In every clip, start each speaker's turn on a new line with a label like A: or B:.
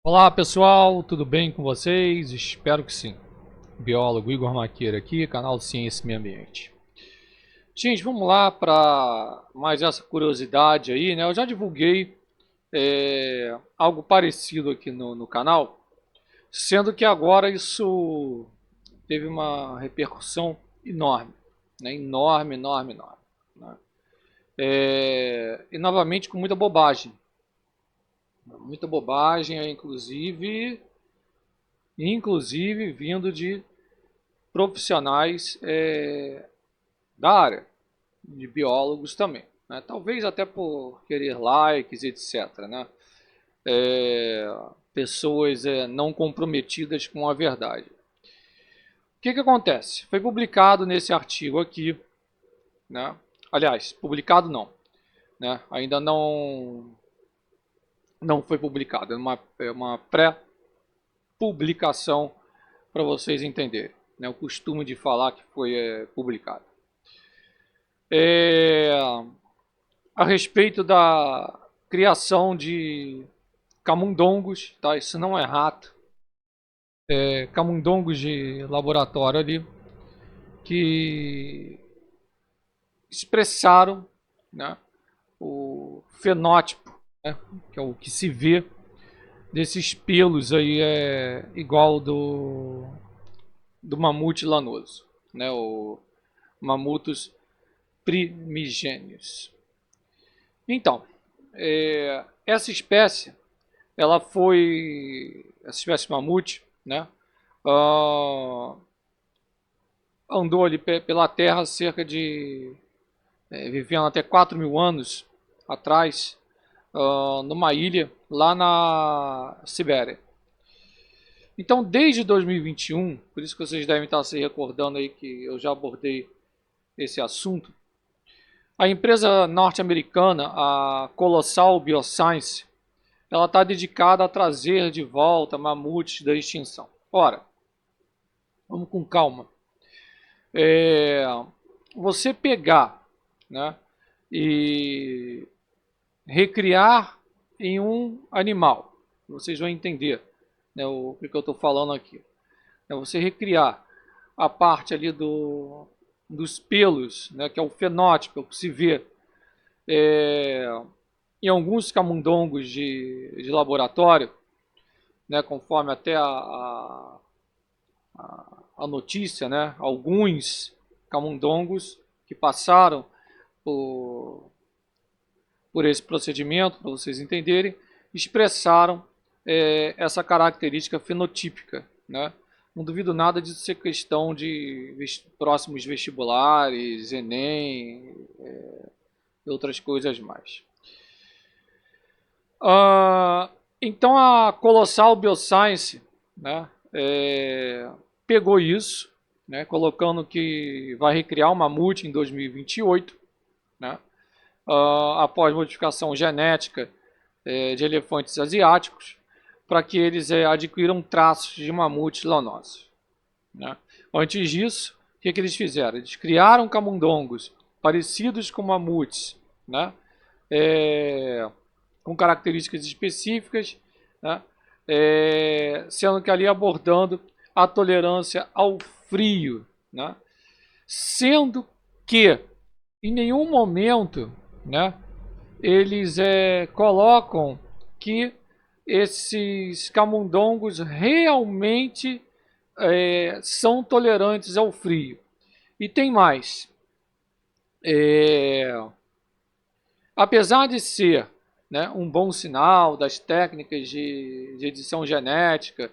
A: Olá pessoal, tudo bem com vocês? Espero que sim. Biólogo Igor Maqueira aqui, canal Ciência e Meio Ambiente. Gente, vamos lá para mais essa curiosidade aí, né? Eu já divulguei algo parecido aqui no canal, sendo que agora isso teve uma repercussão enorme, né? Enorme, enorme, enorme, né? E novamente com muita bobagem, inclusive vindo de profissionais da área, de biólogos também, né? Talvez até por querer likes, etc, né? Pessoas não comprometidas com a verdade. O que acontece? Foi publicado nesse artigo aqui, né? Aliás, publicado não, né? Ainda não foi publicado, é uma pré-publicação para vocês entenderem, né? O costume de falar que foi publicado. A respeito da criação de camundongos, tá? Isso não é rato, camundongos de laboratório ali que expressaram, né, o fenótipo, né, que é o que se vê desses pelos aí igual do mamute lanoso, né, o Mammutus primigenius. Então, essa espécie, essa espécie mamute, né, uh, andou ali pela Terra cerca de, vivendo até 4.000 anos atrás, numa ilha lá na Sibéria. Então, desde 2021, por isso que vocês devem estar se recordando aí que eu já abordei esse assunto, a empresa norte-americana, a Colossal Bioscience, ela está dedicada a trazer de volta mamutes da extinção. Ora, vamos com calma. Você pegar, né, e recriar em um animal, vocês vão entender, né, o que eu estou falando aqui. É você recriar a parte ali dos pelos, né, que é o fenótipo que se vê em alguns camundongos de laboratório, né, conforme até a notícia, né, alguns camundongos que passaram por esse procedimento, para vocês entenderem, expressaram essa característica fenotípica, né? Não duvido nada de ser questão de próximos vestibulares, Enem, e outras coisas mais. Então a Colossal Bioscience, né, pegou isso, né, colocando que vai recriar o mamute em 2028, né, após modificação genética de elefantes asiáticos, para que eles adquiram traços de mamute lanosos, né. Antes disso, o que eles fizeram? Eles criaram camundongos parecidos com mamutes, né, com características específicas, né, sendo que ali abordando a tolerância ao frio, né, sendo que em nenhum momento, né, eles colocam que esses camundongos realmente são tolerantes ao frio. E tem mais. Apesar de ser, né, um bom sinal das técnicas de edição genética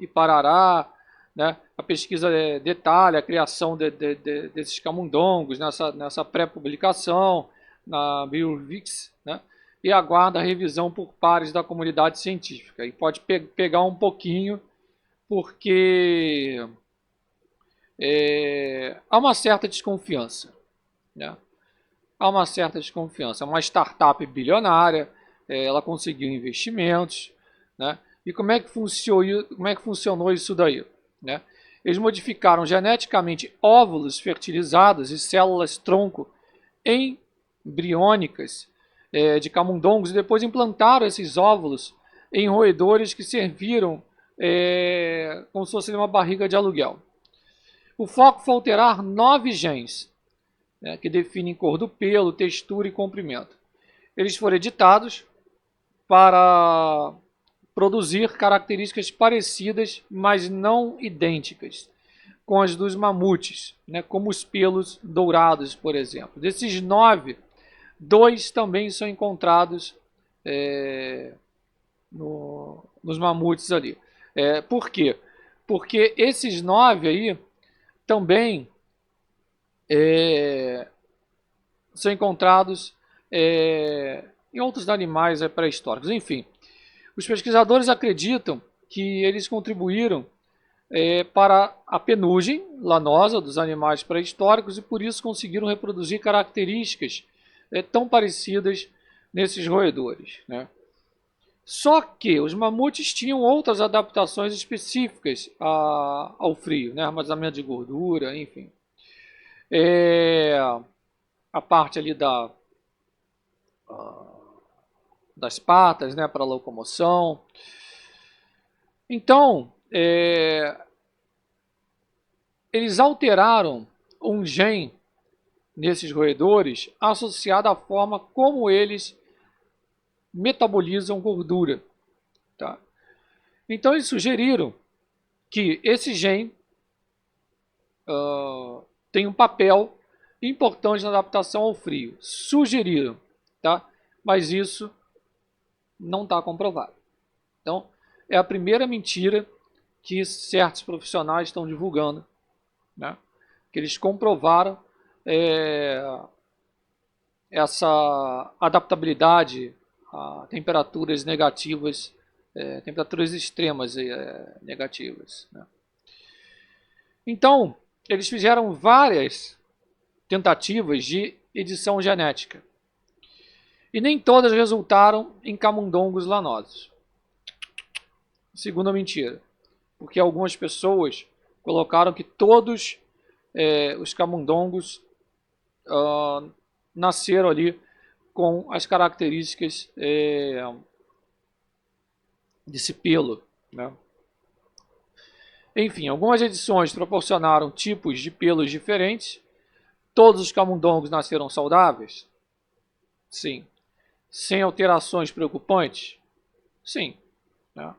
A: e parará, né, a pesquisa detalha a criação desses camundongos nessa pré-publicação na BioVix, né, e aguarda a revisão por pares da comunidade científica. E pode pegar um pouquinho, porque há uma certa desconfiança, né? Há uma certa desconfiança. É uma startup bilionária, ela conseguiu investimentos, né? E como é que funcionou isso daí, né? Eles modificaram geneticamente óvulos fertilizados e células tronco embriônicas de camundongos e depois implantaram esses óvulos em roedores que serviram como se fosse uma barriga de aluguel. O foco foi alterar 9 genes, né, que definem cor do pelo, textura e comprimento. Eles foram editados para produzir características parecidas, mas não idênticas, com as dos mamutes, né, como os pelos dourados, por exemplo. Desses 9, 2 também são encontrados nos mamutes ali. Por quê? Porque esses 9 aí também são encontrados em outros animais pré-históricos. Enfim, os pesquisadores acreditam que eles contribuíram para a penugem lanosa dos animais pré-históricos e por isso conseguiram reproduzir características tão parecidas nesses roedores, né? Só que os mamutes tinham outras adaptações específicas ao frio, né? Armazenamento de gordura, enfim. A parte ali das patas, né, para locomoção. Então, eles alteraram um gene nesses roedores associado à forma como eles metabolizam gordura. Tá? Então, eles sugeriram que esse gene tem um papel importante na adaptação ao frio. Sugeriram, tá? Mas isso não está comprovado. Então, é a primeira mentira que certos profissionais estão divulgando, né? Que eles comprovaram essa adaptabilidade a temperaturas negativas, temperaturas extremas negativas, né? Então, eles fizeram várias tentativas de edição genética e nem todas resultaram em camundongos lanosos. Segunda mentira, porque algumas pessoas colocaram que todos os camundongos nasceram ali com as características desse pelo, né? Enfim, algumas edições proporcionaram tipos de pelos diferentes. Todos os camundongos nasceram saudáveis? Sim. Sem alterações preocupantes? Sim, né?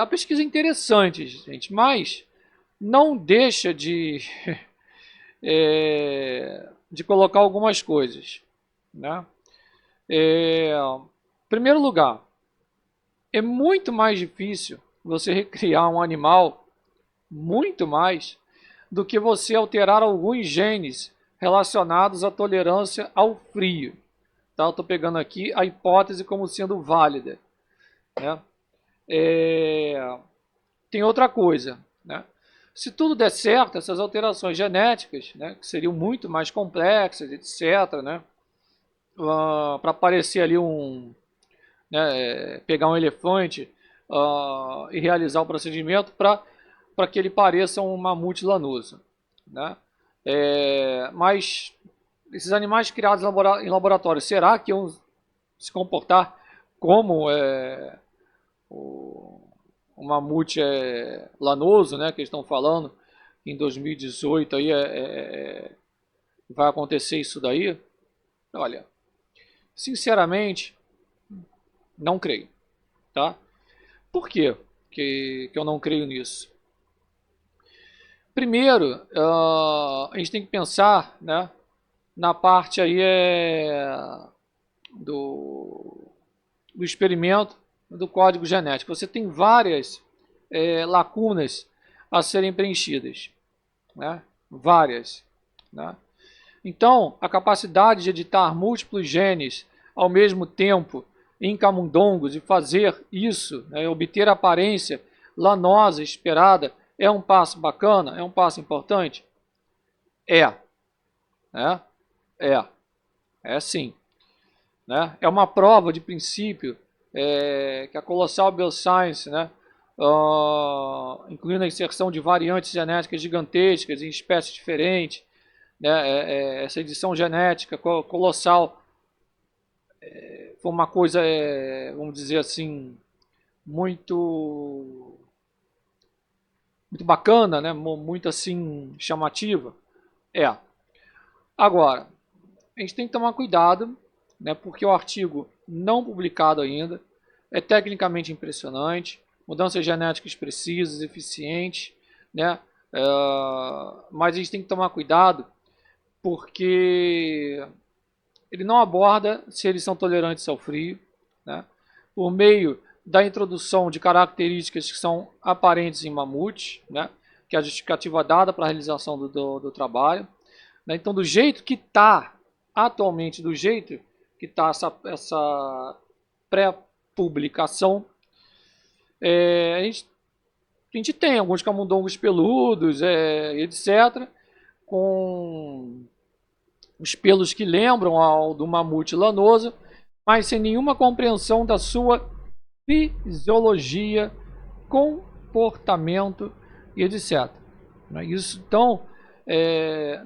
A: A pesquisa é interessante, gente, mas não deixa de colocar algumas coisas, né? Em primeiro lugar, é muito mais difícil você recriar um animal, muito mais, do que você alterar alguns genes relacionados à tolerância ao frio. Tá? Eu estou pegando aqui a hipótese como sendo válida, né? Tem outra coisa, né? Se tudo der certo, essas alterações genéticas, né, que seriam muito mais complexas, etc., né, para aparecer ali pegar um elefante e realizar o procedimento para que ele pareça um mamute lanoso, né? Mas esses animais criados em laboratório, será que iam se comportar como o mamute lanoso, né, que eles estão falando em 2018 aí vai acontecer isso daí? Olha, sinceramente, não creio, tá? Por quê que eu não creio nisso? Primeiro, a gente tem que pensar, né, na parte aí do experimento do código genético. Você tem várias lacunas a serem preenchidas, né? Várias, né? Então, a capacidade de editar múltiplos genes ao mesmo tempo em camundongos e fazer isso, né, obter a aparência lanosa esperada, é um passo bacana? É um passo importante? Né? É sim, né? É uma prova de princípio que a Colossal Bioscience, né, incluindo a inserção de variantes genéticas gigantescas em espécies diferentes, né, essa edição genética colossal foi uma coisa, vamos dizer assim, muito muito bacana, né? Muito assim chamativa. Agora, a gente tem que tomar cuidado, né? Porque o artigo não publicado ainda é tecnicamente impressionante, mudanças genéticas precisas, eficientes, né? Mas a gente tem que tomar cuidado porque ele não aborda se eles são tolerantes ao frio, né? Por meio da introdução de características que são aparentes em mamute, né? Que é a justificativa dada para a realização do trabalho. Né? Então, do jeito que está atualmente, do jeito que está essa pré-publicação, a gente tem alguns camundongos peludos, etc., com os pelos que lembram ao do mamute lanoso, mas sem nenhuma compreensão da sua fisiologia, comportamento e etc. Isso, então,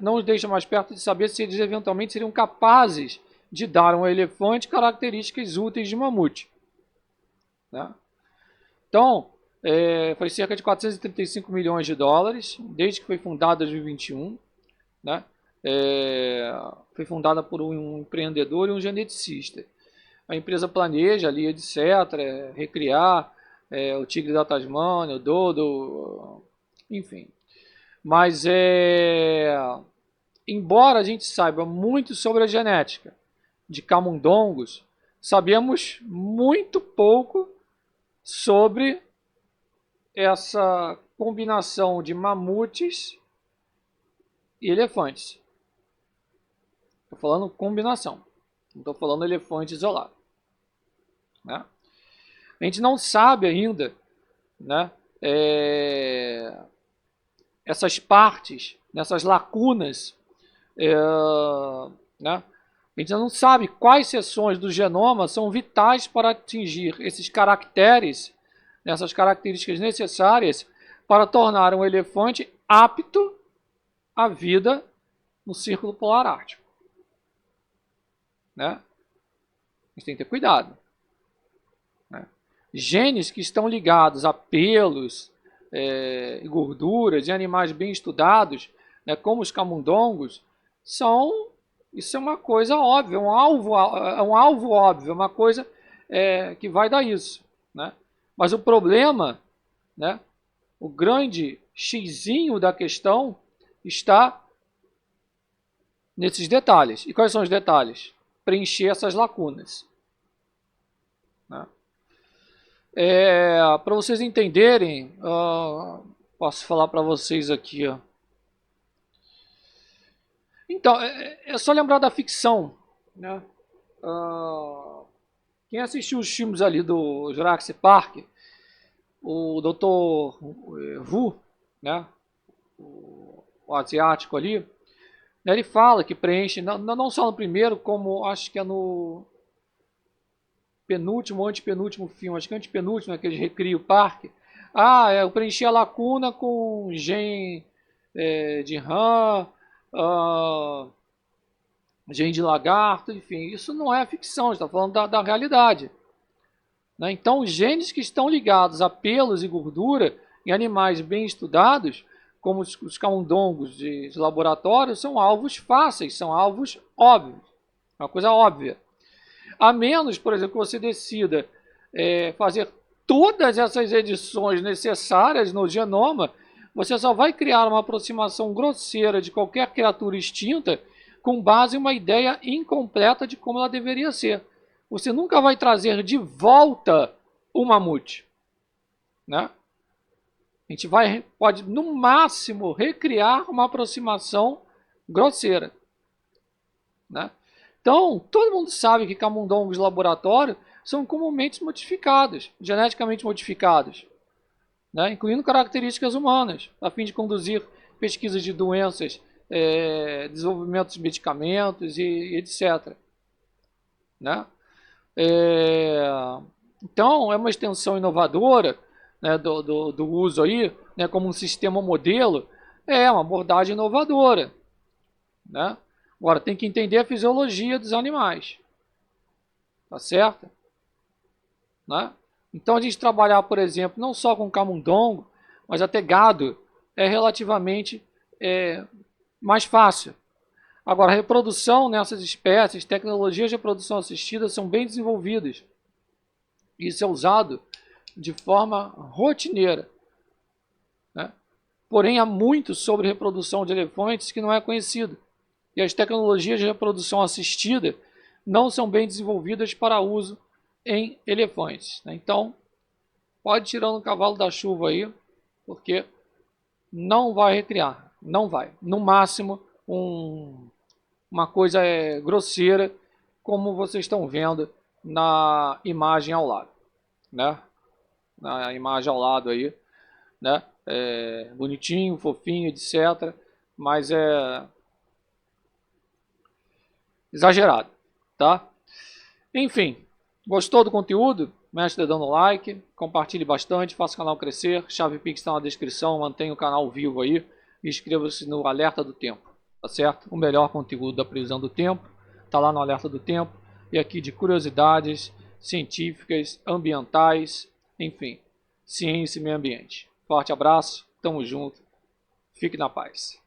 A: não nos deixa mais perto de saber se eles eventualmente seriam capazes de dar ao elefante características úteis de mamute. Né? Então, foi cerca de 435 milhões de dólares, desde que foi fundada em 2021. Né? Foi fundada por um empreendedor e um geneticista. A empresa planeja ali, etc., recriar o tigre da Tasmânia, o dodo, enfim. Mas, embora a gente saiba muito sobre a genética de camundongos, sabemos muito pouco sobre essa combinação de mamutes e elefantes. Estou falando combinação, não estou falando elefante isolado. Né? A gente não sabe ainda, né, essas partes, nessas lacunas, né, a gente não sabe quais seções do genoma são vitais para atingir esses caracteres, essas características necessárias para tornar um elefante apto à vida no Círculo Polar Ártico. Né? A gente tem que ter cuidado. Né? Genes que estão ligados a pelos e gorduras de animais bem estudados, né, como os camundongos, isso é uma coisa óbvia, um alvo óbvio, uma coisa que vai dar isso. Né? Mas o problema, né, o grande xizinho da questão está nesses detalhes. E quais são os detalhes? Preencher essas lacunas. Né? Para vocês entenderem, posso falar para vocês aqui. Ó. Então, é só lembrar da ficção. Né? Quem assistiu os filmes ali do Jurassic Park, o Dr. Wu, né? o asiático ali, né? Ele fala que preenche, não só no primeiro, como acho que é no penúltimo ou antepenúltimo filme, acho que é antepenúltimo, né, que eles recriam o parque. Eu preenchi a lacuna com gen de rã, gen de lagarto, enfim. Isso não é ficção, está falando da realidade. Né? Então, os genes que estão ligados a pelos e gordura em animais bem estudados, como os camundongos de laboratório, são alvos fáceis, são alvos óbvios. Uma coisa óbvia. A menos, por exemplo, que você decida fazer todas essas edições necessárias no genoma, você só vai criar uma aproximação grosseira de qualquer criatura extinta com base em uma ideia incompleta de como ela deveria ser. Você nunca vai trazer de volta o mamute. Né? A gente pode, no máximo, recriar uma aproximação grosseira. Né? Então, todo mundo sabe que camundongos de laboratório são comumente modificados, geneticamente modificados, né? Incluindo características humanas, a fim de conduzir pesquisas de doenças, desenvolvimento de medicamentos e etc. Né? Então, é uma extensão inovadora, né, do uso aí, né, como um sistema modelo, uma abordagem inovadora. Né? Agora, tem que entender a fisiologia dos animais. Tá certo? Né? Então a gente trabalhar, por exemplo, não só com camundongo, mas até gado, é relativamente mais fácil. Agora, a reprodução nessas espécies, tecnologias de reprodução assistida são bem desenvolvidas. Isso é usado de forma rotineira, né? Porém, há muito sobre reprodução de elefantes que não é conhecido. E as tecnologias de reprodução assistida não são bem desenvolvidas para uso em elefantes, né? Então, pode tirar no cavalo da chuva aí, porque não vai recriar, não vai. No máximo, uma coisa grosseira, como vocês estão vendo na imagem ao lado, né? Na imagem ao lado aí, né? Bonitinho, fofinho, etc. Mas é exagerado, tá? Enfim, gostou do conteúdo? Mexe o dedão no like, compartilhe bastante, faça o canal crescer. Chave Pix está na descrição, mantenha o canal vivo aí e inscreva-se no Alerta do Tempo, tá certo? O melhor conteúdo da previsão do tempo está lá no Alerta do Tempo e aqui de curiosidades científicas, ambientais, enfim, ciência e meio ambiente. Forte abraço, tamo junto, fique na paz.